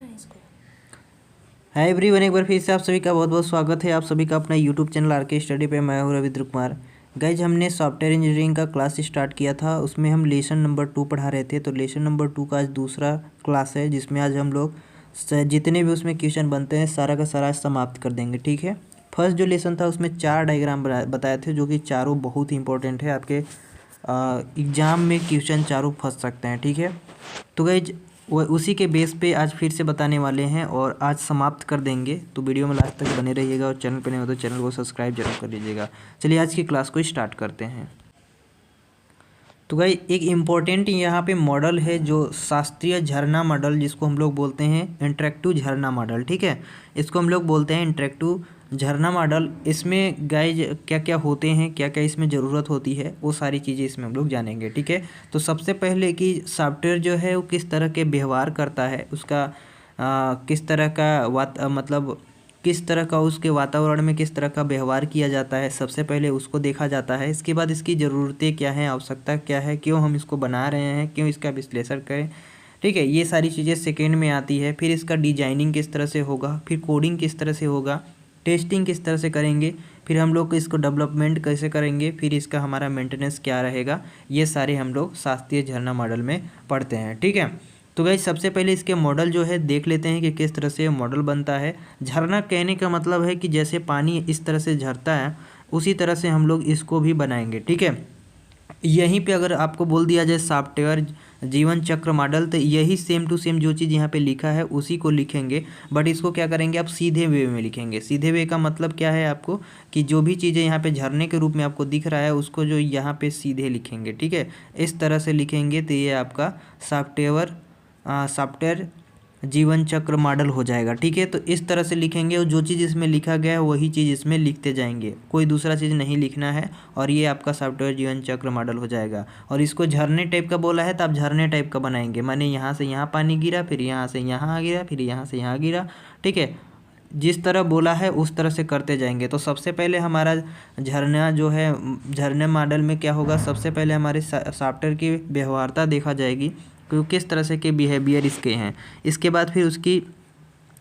Hi everyone, एक बार फिर से आप सभी का बहुत बहुत स्वागत है। आप सभी का अपना यूट्यूब चैनल आर के स्टडी पे। मैं हूँ रविंद्र कुमार। गाइज, हमने सॉफ्टवेयर इंजीनियरिंग का क्लास स्टार्ट किया था, उसमें हम लेसन नंबर 2 पढ़ा रहे थे। तो लेसन नंबर 2 का आज दूसरा क्लास है, जिसमें आज हम लोग जितने भी उसमें क्वेश्चन बनते हैं सारा का सारा समाप्त कर देंगे। ठीक है। फर्स्ट जो लेसन था उसमें 4 डायग्राम बताए थे, जो कि चारों बहुत ही इंपॉर्टेंट है। आपके एग्ज़ाम में क्वेश्चन चारों फंस सकते हैं। ठीक है। तो गाइज वो उसी के बेस पे आज फिर से बताने वाले हैं और आज समाप्त कर देंगे। तो वीडियो में लास्ट तक बने रहिएगा और चैनल पर नहीं हो तो चैनल को सब्सक्राइब जरूर कर लीजिएगा। चलिए आज की क्लास को स्टार्ट करते हैं। तो भाई एक इम्पॉर्टेंट यहाँ पे मॉडल है, जो शास्त्रीय झरना मॉडल, जिसको हम लोग बोलते हैं इंटरेक्टिव झरना मॉडल। ठीक है। इसको हम लोग बोलते हैं इंटरेक्टिव झरना मॉडल। इसमें गाइज क्या क्या होते हैं, क्या क्या इसमें ज़रूरत होती है, वो सारी चीज़ें इसमें हम लोग जानेंगे। ठीक है। तो सबसे पहले कि सॉफ्टवेयर जो है वो किस तरह के व्यवहार करता है, उसका किस तरह का मतलब किस तरह का उसके वातावरण में किस तरह का व्यवहार किया जाता है, सबसे पहले उसको देखा जाता है। इसके बाद इसकी ज़रूरतें क्या हैं, आवश्यकता क्या है, क्यों हम इसको बना रहे हैं, क्यों इसका विश्लेषण करें। ठीक है। ये सारी चीज़ें सेकेंड में आती है। फिर इसका डिजाइनिंग किस तरह से होगा, फिर कोडिंग किस तरह से होगा, टेस्टिंग किस तरह से करेंगे, फिर हम लोग इसको डेवलपमेंट कैसे करेंगे, फिर इसका हमारा मेंटेनेंस क्या रहेगा। ये सारे हम लोग शास्त्रीय झरना मॉडल में पढ़ते हैं। ठीक है। तो गाइस सबसे पहले इसके मॉडल जो है देख लेते हैं कि किस तरह से मॉडल बनता है। झरना कहने का मतलब है कि जैसे पानी इस तरह से झरता है, उसी तरह से हम लोग इसको भी बनाएंगे। ठीक है। यहीं पे अगर आपको बोल दिया जाए सॉफ्टवेयर जीवन चक्र मॉडल, तो यही सेम टू सेम जो चीज़ यहाँ पे लिखा है उसी को लिखेंगे। बट इसको क्या करेंगे, आप सीधे वे में लिखेंगे। सीधे वे का मतलब क्या है आपको, कि जो भी चीज़ें यहाँ पे झरने के रूप में आपको दिख रहा है उसको जो यहाँ पे सीधे लिखेंगे। ठीक है। इस तरह से लिखेंगे तो ये आपका सॉफ्टवेयर जीवन चक्र मॉडल हो जाएगा। ठीक है। तो इस तरह से लिखेंगे और जो चीज़ इसमें लिखा गया है वही चीज़ इसमें लिखते जाएंगे, कोई दूसरा चीज़ नहीं लिखना है। और ये आपका सॉफ्टवेयर जीवन चक्र मॉडल हो जाएगा। और इसको झरने टाइप का बोला है तो आप झरने टाइप का बनाएंगे, माने यहाँ से यहाँ पानी गिरा, फिर यहाँ से यहाँ गिरा, फिर यहाँ से यहाँ गिरा। ठीक है। जिस तरह बोला है उस तरह से करते जाएंगे। तो सबसे पहले हमारा झरना जो है, झरने मॉडल में क्या होगा, सबसे पहले हमारे सॉफ्टवेयर की व्यवहारता देखा जाएगी कि किस तरह से के बिहेवियर इसके हैं। इसके बाद फिर उसकी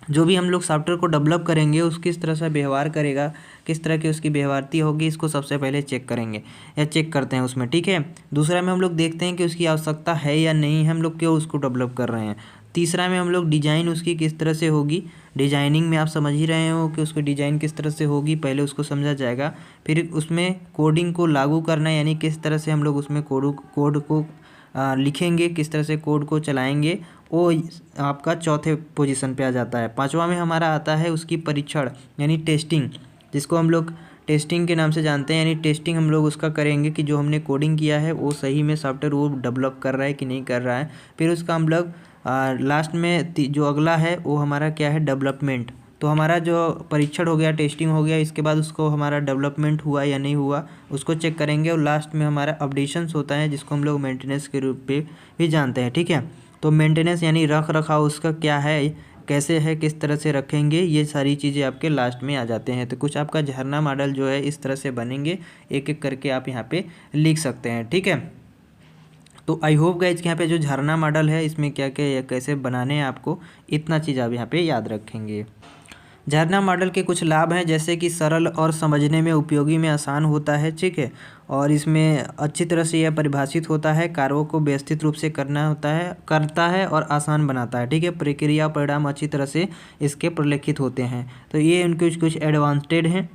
जो भी हम लोग सॉफ्टवेयर को डेवलप करेंगे उस किस तरह से व्यवहार करेगा, किस तरह की उसकी व्यवहारती होगी, इसको सबसे पहले चेक करेंगे या चेक करते हैं उसमें। ठीक है। दूसरा में हम लोग देखते हैं कि उसकी आवश्यकता है या नहीं है, हम लोग क्यों उसको डेवलप कर रहे हैं। तीसरा में हम लोग डिजाइन उसकी किस तरह से होगी। डिजाइनिंग में आप समझ ही रहे हो कि उसकी डिजाइन किस तरह से होगी, पहले उसको समझा जाएगा। फिर उसमें कोडिंग को लागू करना, यानी किस तरह से हम लोग उसमें कोड को लिखेंगे, किस तरह से कोड को चलाएंगे, वो आपका चौथे पोजीशन पे आ जाता है। पांचवा में हमारा आता है उसकी परीक्षण, यानी टेस्टिंग, जिसको हम लोग टेस्टिंग के नाम से जानते हैं। यानी टेस्टिंग हम लोग उसका करेंगे कि जो हमने कोडिंग किया है वो सही में सॉफ्टवेयर वो डेवलप कर रहा है कि नहीं कर रहा है। फिर उसका हम लोग लास्ट में जो अगला है वो हमारा क्या है, डेवलपमेंट। तो हमारा जो परीक्षण हो गया, टेस्टिंग हो गया, इसके बाद उसको हमारा डेवलपमेंट हुआ या नहीं हुआ उसको चेक करेंगे। और लास्ट में हमारा अपडेशंस होता है, जिसको हम लोग मेंटेनेंस के रूप पे भी जानते हैं। ठीक है। तो मेंटेनेंस यानी रख रखाव उसका क्या है, कैसे है, किस तरह से रखेंगे, ये सारी चीज़ें आपके लास्ट में आ जाते हैं। तो कुछ आपका झरना मॉडल जो है इस तरह से बनेंगे, एक एक करके आप यहाँ पे लिख सकते हैं। ठीक है। तो आई होप गाइज कि यहाँ पे जो झरना मॉडल है इसमें क्या क्या या कैसे बनाने हैं आपको, इतना चीज़ आप यहाँ पे याद रखेंगे। झरना मॉडल के कुछ लाभ हैं, जैसे कि सरल और समझने में उपयोगी में आसान होता है। ठीक है। और इसमें अच्छी तरह से यह परिभाषित होता है, कार्यों को व्यवस्थित रूप से करता है और आसान बनाता है। ठीक है। प्रक्रिया परिणाम अच्छी तरह से इसके प्रलेखित होते हैं। तो ये उनके कुछ एडवांटेड हैं।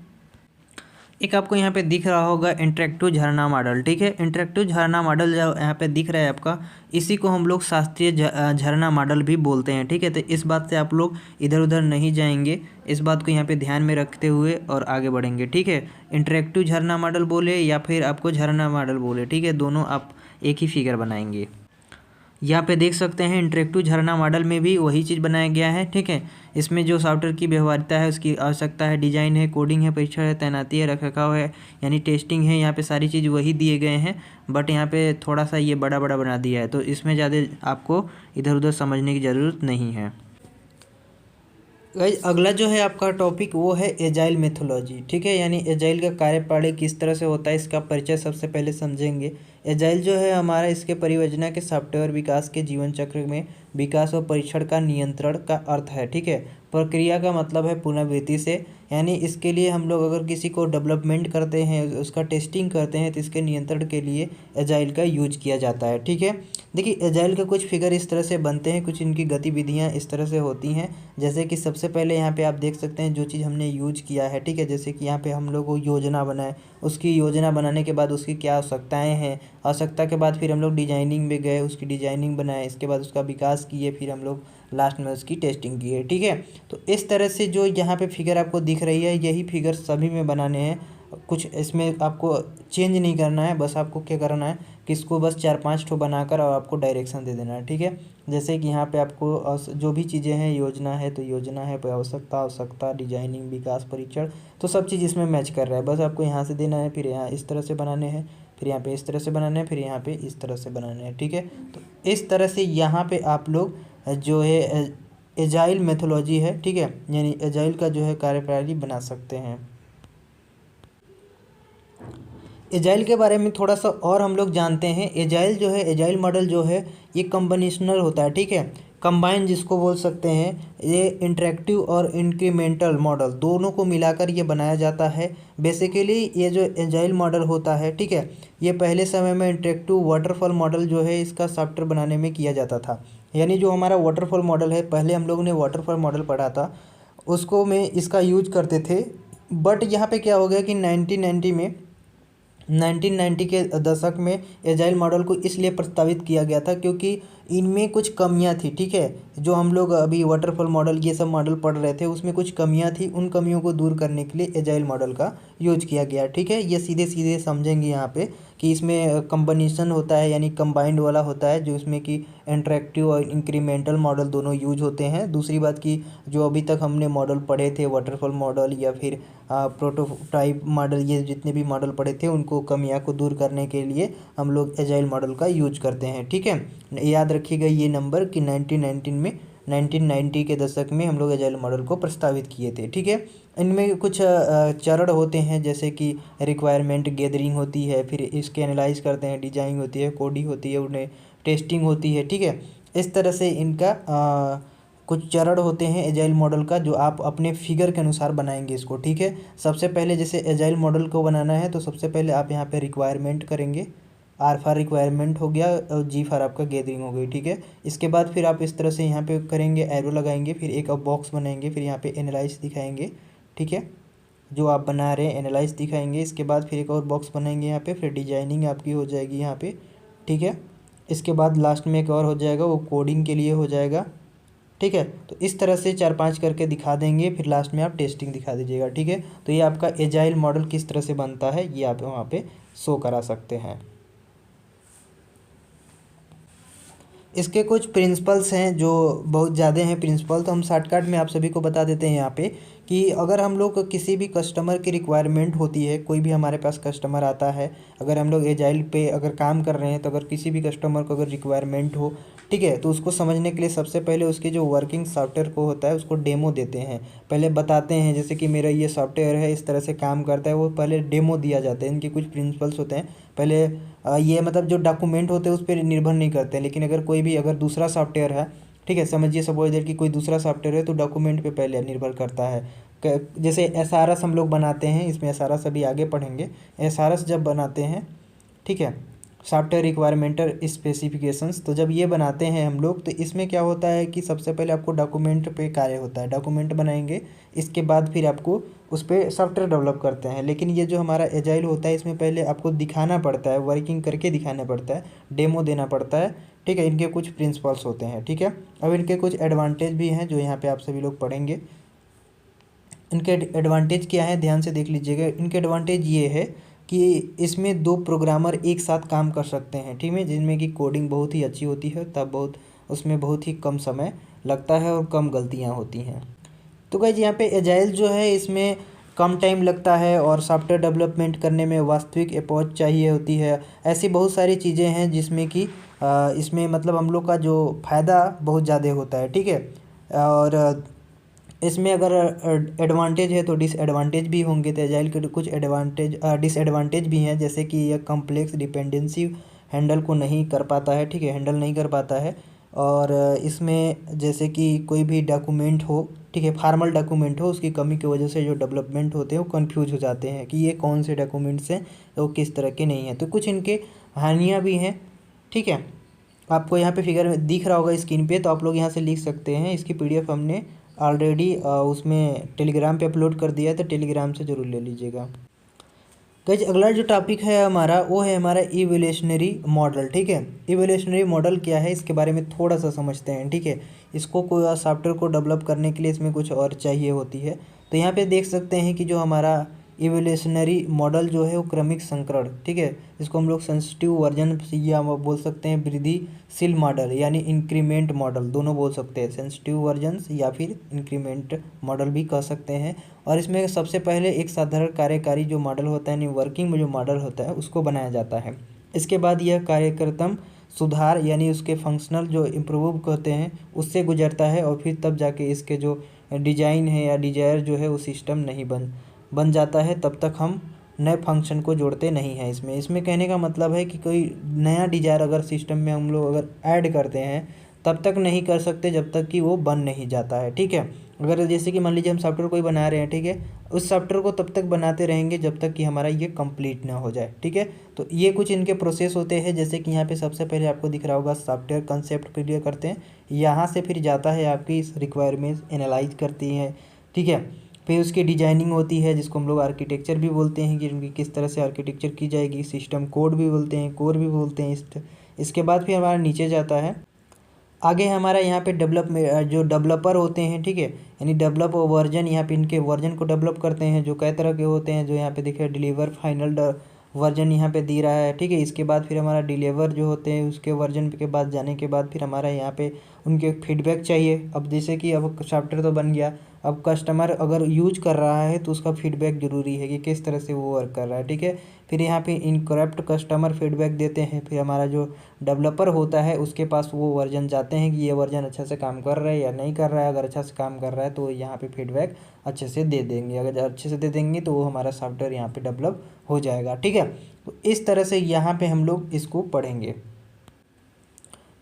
एक आपको यहाँ पे दिख रहा होगा इंटरेक्टिव झरना मॉडल। ठीक है। इंटरेक्टिव झरना मॉडल जो यहाँ पे दिख रहा है आपका, इसी को हम लोग शास्त्रीय झरना मॉडल भी बोलते हैं। ठीक है। तो इस बात से आप लोग इधर उधर नहीं जाएंगे, इस बात को यहाँ पे ध्यान में रखते हुए और आगे बढ़ेंगे। ठीक है। इंटरेक्टिव झरना मॉडल बोले या फिर आपको झरना मॉडल बोले, ठीक है, दोनों आप एक ही फिगर बनाएंगे। यहाँ पे देख सकते हैं इंटरेक्टिव झरना मॉडल में भी वही चीज़ बनाया गया है। ठीक है। इसमें जो सॉफ्टवेयर की व्यवहार्यता है, उसकी आवश्यकता है, डिजाइन है, कोडिंग है, परीक्षण है, तैनाती है, रखरखाव है, यानी टेस्टिंग है, यहाँ पे सारी चीज़ वही दिए गए हैं। बट यहाँ पे थोड़ा सा ये बड़ा बड़ा बना दिया है, तो इसमें ज़्यादा आपको इधर उधर समझने की ज़रूरत नहीं है। गाइस अगला जो है आपका टॉपिक वो है एजाइल मेथोलॉजी। ठीक है। यानी एजाइल का कार्यप्रणाली किस तरह से होता है, इसका परिचय सबसे पहले समझेंगे। एजाइल जो है हमारा इसके परियोजना के सॉफ्टवेयर विकास के जीवन चक्र में विकास और परीक्षण का नियंत्रण का अर्थ है। ठीक है, प्रक्रिया का मतलब है पुनरावृत्ति से, यानी इसके लिए हम लोग अगर किसी को डेवलपमेंट करते हैं, उसका टेस्टिंग करते हैं, तो इसके नियंत्रण के लिए एजाइल का यूज किया जाता है। ठीक है, देखिए एजाइल के कुछ फिगर इस तरह से बनते हैं, कुछ इनकी गतिविधियाँ इस तरह से होती हैं। जैसे कि सबसे पहले यहाँ पे आप देख सकते हैं जो चीज़ हमने यूज किया है। ठीक है, जैसे कि यहाँ पे हम लोग को योजना बनाए, उसकी योजना बनाने के बाद उसकी क्या आवश्यकताएँ हैं, आवश्यकता के बाद फिर हम लोग डिजाइनिंग में गए, उसकी डिजाइनिंग बनाए, इसके बाद उसका विकास किए, फिर हम लोग लास्ट में उसकी टेस्टिंग की है। ठीक है, तो इस तरह से जो यहाँ पे फिगर आपको दिख रही है, यही फिगर सभी में बनाने हैं। कुछ इसमें आपको चेंज नहीं करना है, बस आपको क्या करना है कि इसको बस 4-5 ठो बनाकर और आपको डायरेक्शन दे देना है। ठीक है, जैसे कि यहाँ पे आपको जो भी चीज़ें हैं, योजना है तो योजना है, आवश्यकता, डिजाइनिंग, विकास, परीक्षण, तो सब चीज़ इसमें मैच कर रहा है। बस आपको यहाँ से देना है, फिर यहाँ इस तरह से बनाने हैं, फिर यहाँ पे इस तरह से बनाना है, फिर यहाँ पे इस तरह से बनाना है। ठीक है, तो इस तरह से यहाँ पे आप लोग जो है एजाइल मेथोलॉजी है, ठीक है, यानी एजाइल का जो है कार्यप्रणाली बना सकते हैं। एजाइल के बारे में थोड़ा सा और हम लोग जानते हैं। एजाइल जो है, एजाइल मॉडल जो है ये कॉम्बिनेशनल होता है। ठीक है, कंबाइन जिसको बोल सकते हैं, ये इंटरेक्टिव और इंक्रीमेंटल मॉडल दोनों को मिलाकर ये बनाया जाता है। बेसिकली ये जो एजाइल मॉडल होता है, ठीक है, ये पहले समय में इंटरेक्टिव वाटरफॉल मॉडल जो है इसका सॉफ्टवेयर बनाने में किया जाता था। यानी जो हमारा वाटरफॉल मॉडल है, पहले हम लोगों ने वाटरफॉल मॉडल पढ़ा था, उसको में इसका यूज करते थे। बट यहाँ पे क्या हो गया कि 1990 के दशक में एजाइल मॉडल को इसलिए प्रस्तावित किया गया था क्योंकि इनमें कुछ कमियां थी। ठीक है, जो हम लोग अभी वाटरफॉल मॉडल ये सब मॉडल पढ़ रहे थे उसमें कुछ कमियां थी, उन कमियों को दूर करने के लिए एजाइल मॉडल का यूज किया गया। ठीक है, ये सीधे सीधे समझेंगे यहाँ पे कि इसमें कम्बिनेशन होता है, यानी कंबाइंड वाला होता है, जो इसमें कि इंटरेक्टिव और इंक्रीमेंटल मॉडल दोनों यूज होते हैं। दूसरी बात कि जो अभी तक हमने मॉडल पढ़े थे, वाटरफॉल मॉडल या फिर प्रोटोटाइप मॉडल, ये जितने भी मॉडल पढ़े थे उनको कमियां को दूर करने के लिए हम लोग एजाइल मॉडल का यूज करते हैं। ठीक है, याद रखिएगा ये नंबर कि 1990 के दशक में हम लोग एजाइल मॉडल को प्रस्तावित किए थे। ठीक है, इनमें कुछ चरण होते हैं, जैसे कि रिक्वायरमेंट गैदरिंग होती है, फिर इसके एनालाइज करते हैं, डिजाइन होती है, कोडिंग होती है, उन्हें टेस्टिंग होती है। ठीक है, इस तरह से इनका कुछ चरण होते हैं एजाइल मॉडल का, जो आप अपने फिगर के अनुसार बनाएंगे इसको। ठीक है, सबसे पहले जैसे एजाइल मॉडल को बनाना है तो सबसे पहले आप यहाँ पे रिक्वायरमेंट करेंगे, आर फॉर रिक्वायरमेंट हो गया और जी फॉर आपका गैदरिंग हो गई। ठीक है, इसके बाद फिर आप इस तरह से यहाँ पे करेंगे, एरो लगाएंगे, फिर एक बॉक्स बनाएंगे, फिर यहाँ पे एनालाइज दिखाएंगे। ठीक है, जो आप बना रहे हैं एनालाइज दिखाएंगे, इसके बाद फिर एक और बॉक्स बनाएंगे यहाँ पे, फिर डिजाइनिंग आपकी हो जाएगी यहाँ पे। ठीक है, इसके बाद लास्ट में एक और हो जाएगा, वो कोडिंग के लिए हो जाएगा। ठीक है, तो इस तरह से 4-5 करके दिखा देंगे, फिर लास्ट में आप टेस्टिंग दिखा दीजिएगा। ठीक है, तो ये आपका एजाइल मॉडल किस तरह से बनता है ये आप वहाँ पे शो करा सकते हैं। इसके कुछ प्रिंसिपल्स हैं जो बहुत ज़्यादा हैं प्रिंसिपल, तो हम शॉर्टकट में आप सभी को बता देते हैं यहाँ पे कि अगर हम लोग किसी भी कस्टमर की रिक्वायरमेंट होती है, कोई भी हमारे पास कस्टमर आता है, अगर हम लोग एजाइल पे अगर काम कर रहे हैं, तो अगर किसी भी कस्टमर को अगर रिक्वायरमेंट हो, ठीक है, तो उसको समझने के लिए सबसे पहले उसके जो वर्किंग सॉफ्टवेयर को होता है उसको डेमो देते हैं, पहले बताते हैं, जैसे कि मेरा ये सॉफ्टवेयर है, इस तरह से काम करता है, वो पहले डेमो दिया जाता है। इनके कुछ प्रिंसिपल्स होते हैं, पहले ये मतलब जो डॉक्यूमेंट होते हैं उस पर निर्भर नहीं करते हैं, लेकिन अगर कोई भी अगर दूसरा सॉफ्टवेयर है, ठीक है, समझिए सपोज दैट कि कोई दूसरा सॉफ्टवेयर है, तो डॉक्यूमेंट पे पहले निर्भर करता है। जैसे एसआरएस हम लोग बनाते हैं, इसमें एसआरएस अभी आगे पढ़ेंगे। एसआरएस जब बनाते हैं, ठीक है, सॉफ्टवेयर रिक्वायरमेंटल स्पेसिफिकेशंस, तो जब ये बनाते हैं हम लोग, तो इसमें क्या होता है कि सबसे पहले आपको डॉक्यूमेंट पे कार्य होता है, डॉक्यूमेंट बनाएंगे, इसके बाद फिर आपको उस पर सॉफ्टवेयर डेवलप करते हैं। लेकिन ये जो हमारा एजाइल होता है, इसमें पहले आपको दिखाना पड़ता है, वर्किंग करके दिखाना पड़ता है, डेमो देना पड़ता है। ठीक है, इनके कुछ प्रिंसिपल्स होते हैं। ठीक है, अब इनके कुछ एडवांटेज भी हैं जो यहाँ पे आप सभी लोग पढ़ेंगे। इनके एडवांटेज क्या है, ध्यान से देख लीजिएगा। इनके एडवांटेज ये है कि इसमें 2 प्रोग्रामर एक साथ काम कर सकते हैं, ठीक है, जिनमें कि कोडिंग बहुत ही अच्छी होती है, तब उसमें बहुत ही कम समय लगता है और कम गलतियाँ होती हैं। तो गाइस यहाँ पे एजाइल जो है इसमें कम टाइम लगता है और सॉफ्टवेयर डेवलपमेंट करने में वास्तविक अप्रोच चाहिए होती है। ऐसी बहुत सारी चीज़ें हैं जिसमें कि इसमें मतलब हम लोग का जो फ़ायदा बहुत ज़्यादा होता है। ठीक है, और इसमें अगर एडवांटेज है तो डिसएडवांटेज भी होंगे। तो एजाइल के कुछ डिसएडवांटेज भी हैं, जैसे कि यह कॉम्प्लेक्स डिपेंडेंसी हैंडल को नहीं कर पाता है, ठीक है, हैंडल नहीं कर पाता है। और इसमें जैसे कि कोई भी डॉक्यूमेंट हो, ठीक है, फॉर्मल डॉक्यूमेंट हो, उसकी कमी की वजह से जो डेवलपमेंट होते हैं वो कंफ्यूज हो जाते हैं कि ये कौन से डॉक्यूमेंट्स हैं, वो किस तरह के नहीं हैं। तो कुछ इनके हानियाँ भी हैं, ठीक है। आपको यहाँ पे फिगर में दिख रहा होगा स्क्रीन पे, तो आप लोग यहाँ से लिख सकते हैं। इसकी पीडीएफ हमने ऑलरेडी उसमें टेलीग्राम पे अपलोड कर दिया है, तो टेलीग्राम से ज़रूर ले लीजिएगा। गाइस अगला जो टॉपिक है हमारा, वो है हमारा इवोल्यूशनरी मॉडल, ठीक है। इवोल्यूशनरी मॉडल क्या है, इसके बारे में थोड़ा सा समझते हैं, ठीक है। इसको कोई सॉफ्टवेयर को डेवलप करने के लिए इसमें कुछ और चाहिए होती है। तो यहाँ पे देख सकते हैं कि जो हमारा इवोल्यूशनरी मॉडल जो है वो क्रमिक संकरण, ठीक है, इसको हम लोग सेंसिटिव वर्जन या बोल सकते हैं वृद्धिशील मॉडल यानी इंक्रीमेंट मॉडल, दोनों बोल सकते हैं, सेंसिटिव वर्जन या फिर इंक्रीमेंट मॉडल भी कह सकते हैं। और इसमें सबसे पहले एक साधारण कार्यकारी जो मॉडल होता है, यानी वर्किंग में जो मॉडल होता है उसको बनाया जाता है। इसके बाद यह कार्यक्रम सुधार यानी उसके फंक्शनल जो इम्प्रूव करते हैं उससे गुजरता है, और फिर तब जाके इसके जो डिजाइन है या डिजायर जो है वो सिस्टम नहीं बन जाता है। तब तक हम नए फंक्शन को जोड़ते नहीं हैं इसमें कहने का मतलब है कि कोई नया डिजायर अगर सिस्टम में हम लोग अगर ऐड करते हैं तब तक नहीं कर सकते जब तक कि वो बन नहीं जाता है, ठीक है। अगर जैसे कि मान लीजिए हम सॉफ्टवेयर कोई बना रहे हैं, ठीक है, उस सॉफ्टवेयर को तब तक बनाते रहेंगे जब तक कि हमारा ये कंप्लीट ना हो जाए, ठीक है। तो ये कुछ इनके प्रोसेस होते हैं, जैसे कि यहाँ पे सबसे पहले आपको दिख रहा होगा सॉफ्टवेयर कंसेप्ट क्लियर करते हैं, यहाँ से फिर जाता है आपकी रिक्वायरमेंट एनालाइज करती है, ठीक है। फिर उसकी डिजाइनिंग होती है जिसको हम लोग आर्किटेक्चर भी बोलते हैं कि उनकी किस तरह से आर्किटेक्चर की जाएगी, सिस्टम कोड भी बोलते हैं, कोर भी बोलते हैं। इसके बाद फिर हमारा नीचे जाता है, आगे हमारा यहाँ पे जो डेवलपर होते हैं, ठीक है, यानी डेवलप वर्जन, यहाँ पे इनके वर्जन को डेवलप करते हैं जो कई तरह के होते हैं, जो यहाँ पे देखिए डिलीवर फाइनल वर्जन यहाँ पे दे रहा है, ठीक है। इसके बाद फिर हमारा डिलीवर जो होते हैं उसके वर्जन के बाद जाने के बाद फिर हमारा यहाँ पे उनके फीडबैक चाहिए। अब जैसे कि अब सॉफ्टवेयर तो बन गया, अब कस्टमर अगर यूज कर रहा है तो उसका फीडबैक ज़रूरी है कि किस तरह से वो वर्क कर रहा है, ठीक है। फिर यहाँ पे इनकरेक्ट कस्टमर फीडबैक देते हैं, फिर हमारा जो डेवलपर होता है उसके पास वो वर्जन जाते हैं कि ये वर्जन अच्छा से काम कर रहा है या नहीं कर रहा है। अगर अच्छा से काम कर रहा है तो यहाँ पे फीडबैक अच्छे से दे देंगे, अगर अच्छे से दे देंगे तो वो हमारा सॉफ्टवेयर यहाँ पे डेवलप हो जाएगा, ठीक है। तो इस तरह से यहाँ पे हम लोग इसको पढ़ेंगे।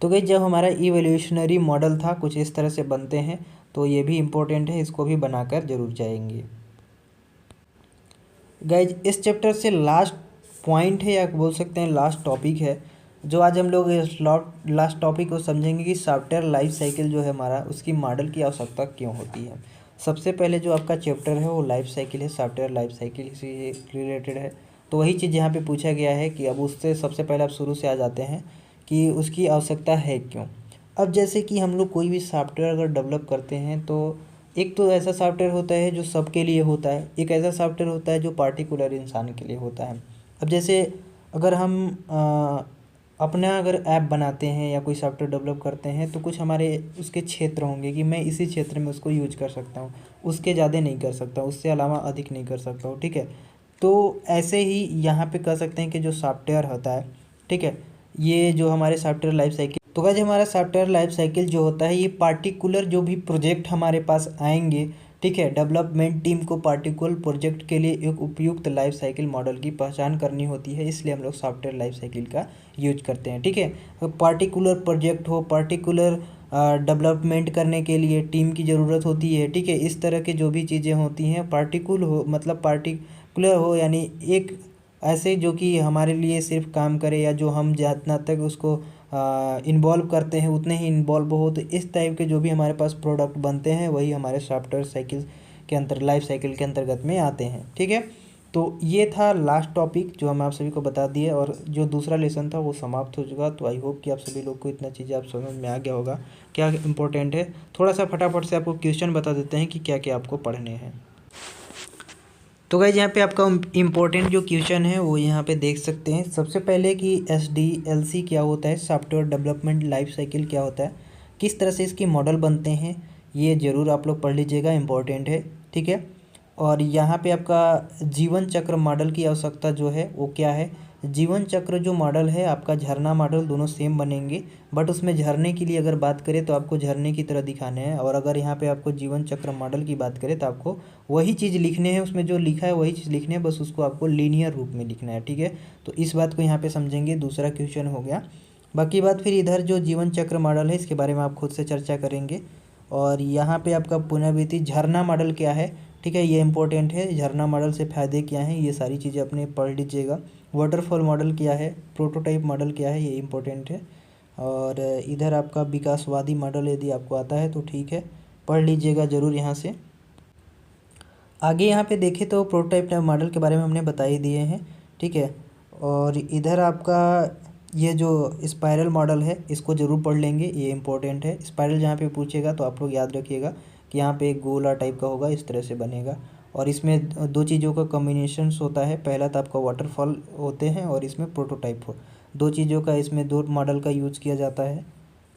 तो गाइस जब हमारा इवोल्यूशनरी मॉडल था कुछ इस तरह से बनते हैं, तो ये भी इम्पोर्टेंट है, इसको भी बनाकर जरूर जाएंगे। गाइज इस चैप्टर से लास्ट पॉइंट है या बोल सकते हैं लास्ट टॉपिक है, जो आज हम लोग इस लास्ट टॉपिक को समझेंगे कि सॉफ्टवेयर लाइफ साइकिल जो है हमारा, उसकी मॉडल की आवश्यकता क्यों होती है। सबसे पहले जो आपका चैप्टर है वो लाइफ साइकिल है, सॉफ्टवेयर लाइफ साइकिल से रिलेटेड है। तो वही चीज़ यहाँ पे पूछा गया है कि अब उससे सबसे पहले आप शुरू से आ जाते हैं कि उसकी आवश्यकता है क्यों। अब जैसे कि हम लोग कोई भी सॉफ्टवेयर अगर डेवलप करते हैं तो एक तो ऐसा सॉफ्टवेयर होता है जो सबके लिए होता है, एक ऐसा सॉफ्टवेयर होता है जो पार्टिकुलर इंसान के लिए होता है। अब जैसे अगर हम अपना अगर ऐप बनाते हैं या कोई सॉफ्टवेयर डेवलप करते हैं तो कुछ हमारे उसके क्षेत्र होंगे कि मैं इसी क्षेत्र में उसको यूज कर सकता हूँ, उसके ज़्यादा नहीं कर सकता, उससे अलावा अधिक नहीं कर सकता हूँ, ठीक है। तो ऐसे ही यहाँ पे कह सकते हैं कि जो सॉफ्टवेयर होता है, ठीक है, ये जो हमारे सॉफ्टवेयर लाइफ साइकिल, तो गाइस हमारा सॉफ्टवेयर लाइफ साइकिल जो होता है ये पार्टिकुलर जो भी प्रोजेक्ट हमारे पास आएंगे, ठीक है, डेवलपमेंट टीम को पार्टिकुलर प्रोजेक्ट के लिए एक उपयुक्त लाइफ साइकिल मॉडल की पहचान करनी होती है, इसलिए हम लोग सॉफ्टवेयर लाइफ साइकिल का यूज करते हैं, ठीक है। तो पार्टिकुलर प्रोजेक्ट हो, पार्टिकुलर डेवलपमेंट करने के लिए टीम की ज़रूरत होती है, ठीक है। इस तरह के जो भी चीज़ें होती हैं पार्टिकुलर हो, मतलब पार्टिकुलर हो यानी एक ऐसे जो कि हमारे लिए सिर्फ काम करे या जो हम जितना तक उसको इन्वॉल्व करते हैं उतने ही इन्वॉल्व हो, तो इस टाइप के जो भी हमारे पास प्रोडक्ट बनते हैं वही हमारे सॉफ्टवेयर साइकिल के लाइफ साइकिल के अंतर्गत में आते हैं, ठीक है। तो ये था लास्ट टॉपिक जो हम आप सभी को बता दिए, और जो दूसरा लेसन था वो समाप्त हो चुका। तो आई होप कि आप सभी लोग को इतना चीज़ें आप समझ में आ गया होगा क्या इंपॉर्टेंट है। थोड़ा सा फटाफट से आपको क्वेश्चन बता देते हैं कि क्या क्या आपको पढ़ने हैं। तो गाइज यहाँ पे आपका इम्पोर्टेंट जो क्वेश्चन है वो यहाँ पे देख सकते हैं। सबसे पहले कि SDLC क्या होता है, सॉफ्टवेयर डेवलपमेंट लाइफ साइकिल क्या होता है, किस तरह से इसके मॉडल बनते हैं, ये ज़रूर आप लोग पढ़ लीजिएगा, इम्पोर्टेंट है, ठीक है। और यहाँ पे आपका जीवन चक्र मॉडल की आवश्यकता जो है वो क्या है, जीवन चक्र जो मॉडल है आपका झरना मॉडल दोनों सेम बनेंगे, बट उसमें झरने की लिए अगर बात करें तो आपको झरने की तरह दिखाने हैं, और अगर यहाँ पे आपको जीवन चक्र मॉडल की बात करें तो आपको वही चीज़ लिखने हैं, उसमें जो लिखा है वही चीज़ लिखने है, बस उसको आपको लीनियर रूप में लिखना है। ठीक है, तो इस बात को यहाँ पे समझेंगे। दूसरा क्वेश्चन हो गया। बाकी बात फिर इधर जो जीवन चक्र मॉडल है इसके बारे में आप खुद से चर्चा करेंगे। और यहाँ पे आपका पुनरावृत्ति झरना मॉडल क्या है, ठीक है, ये इंपॉर्टेंट है। झरना मॉडल से फ़ायदे क्या हैं, ये सारी चीज़ें अपने पढ़ लीजिएगा। वाटरफॉल मॉडल क्या है, प्रोटोटाइप मॉडल क्या है, ये इंपॉर्टेंट है। और इधर आपका विकासवादी मॉडल यदि आपको आता है तो ठीक है, पढ़ लीजिएगा ज़रूर यहाँ से। आगे यहाँ पे देखें तो प्रोटोटाइप मॉडल के बारे में हमने बता ही दिए हैं। ठीक है, और इधर आपका ये जो स्पाइरल मॉडल है इसको ज़रूर पढ़ लेंगे, ये इंपॉर्टेंट है। स्पाइरल जहाँ पे पूछेगा तो आप लोग याद रखिएगा कि यहाँ पे एक गोला टाइप का होगा, इस तरह से बनेगा। और इसमें दो चीज़ों का कॉम्बिनेशंस होता है, पहला तो आपका वाटरफॉल होते हैं और इसमें प्रोटोटाइप हो, दो चीज़ों का इसमें दो मॉडल का यूज़ किया जाता है।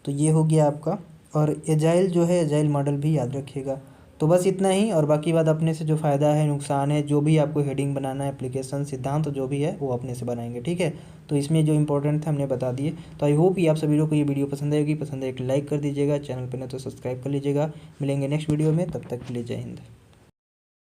तो ये हो गया आपका। और एजाइल जो है एजाइल मॉडल भी याद रखिएगा। तो बस इतना ही, और बाकी बात अपने से जो फ़ायदा है नुकसान है जो भी आपको हेडिंग बनाना है, एप्लीकेशन सिद्धांत जो भी है वो अपने से बनाएंगे। ठीक है, तो इसमें जो इंपॉर्टेंट था हमने बता दिए। तो आई होप कि आप सभी लोग को ये वीडियो पसंद आएगी। पसंद है एक लाइक कर दीजिएगा, चैनल पर नहीं तो सब्सक्राइब कर लीजिएगा। मिलेंगे नेक्स्ट वीडियो में, तब तक के लिए जय हिंद।